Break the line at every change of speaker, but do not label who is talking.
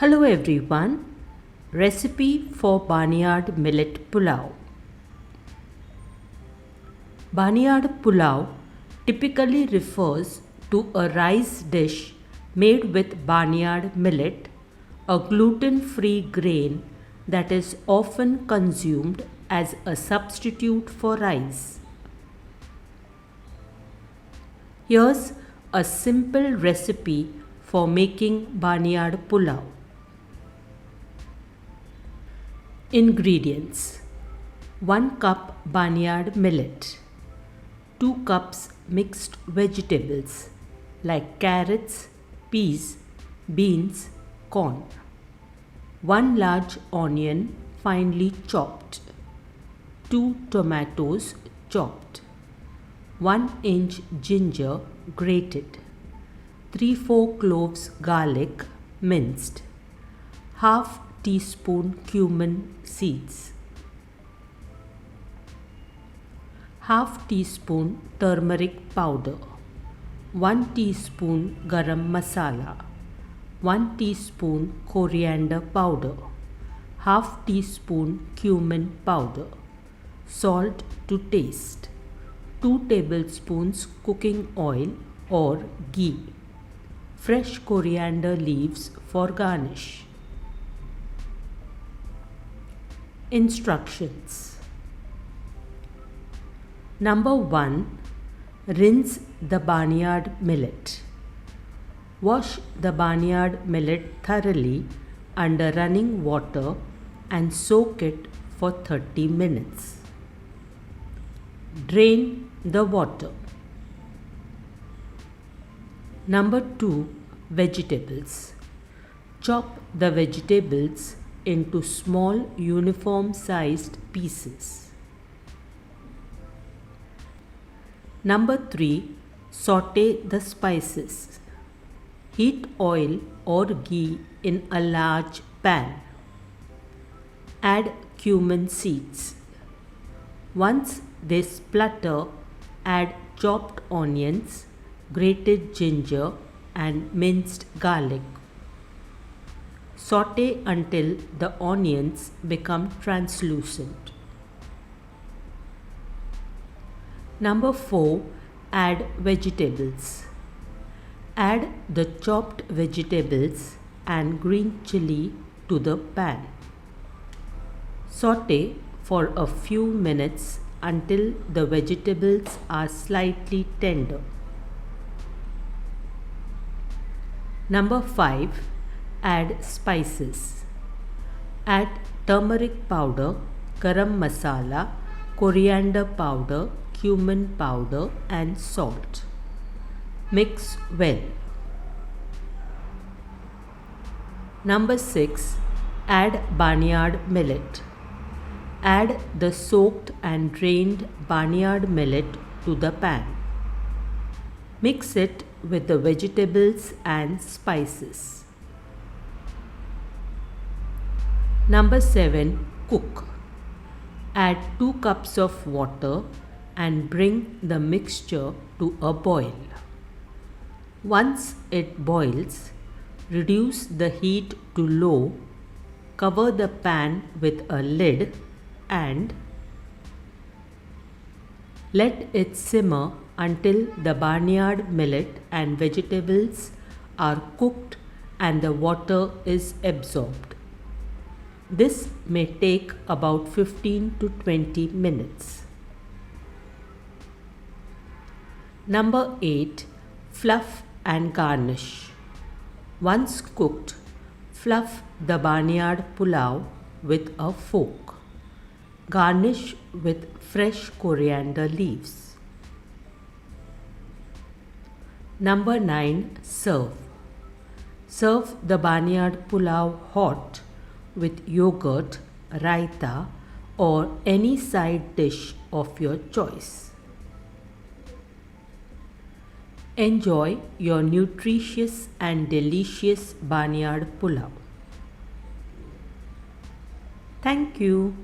Hello everyone, recipe for Barnyard Millet Pulao. Barnyard Pulao typically refers to a rice dish made with barnyard millet, a gluten-free grain that is often consumed as a substitute for rice. Here's a simple recipe for making Barnyard Pulao. Ingredients: 1 cup barnyard millet, 2 cups mixed vegetables like carrots, peas, beans, corn, 1 large onion finely chopped, 2 tomatoes chopped, 1 inch ginger grated, 3-4 cloves garlic minced, half teaspoon cumin seeds, half teaspoon turmeric powder, 1 teaspoon garam masala, 1 teaspoon coriander powder, half teaspoon cumin powder, salt to taste, 2 tablespoons cooking oil or ghee, fresh coriander leaves for garnish. Instructions. Number 1. Rinse the barnyard millet. Wash the barnyard millet thoroughly under running water and soak it for 30 minutes. Drain the water. Number 2. Vegetables. Chop the vegetables into small uniform sized pieces. Number 3. Saute the spices. Heat oil or ghee in a large pan. Add cumin seeds. Once they splutter, add chopped onions, grated ginger and minced garlic. Saute until the onions become translucent. Number 4. Add vegetables. Add the chopped vegetables and green chili to the pan. Saute for a few minutes until the vegetables are slightly tender. Number 5. Add spices. Add turmeric powder, garam masala, coriander powder, cumin powder and salt. Mix well. Number 6. Add barnyard millet. Add the soaked and drained barnyard millet to the pan. Mix it with the vegetables and spices. Number 7. Cook. Add 2 cups of water and bring the mixture to a boil. Once it boils, reduce the heat to low, cover the pan with a lid and let it simmer until the barnyard millet and vegetables are cooked and the water is absorbed. This may take about 15 to 20 minutes. Number 8. Fluff and garnish. Once cooked, fluff the barnyard pulao with a fork. Garnish with fresh coriander leaves. Number 9. Serve. Serve the barnyard pulao hot with yogurt, raita or any side dish of your choice. Enjoy your nutritious and delicious barnyard pulao. Thank you.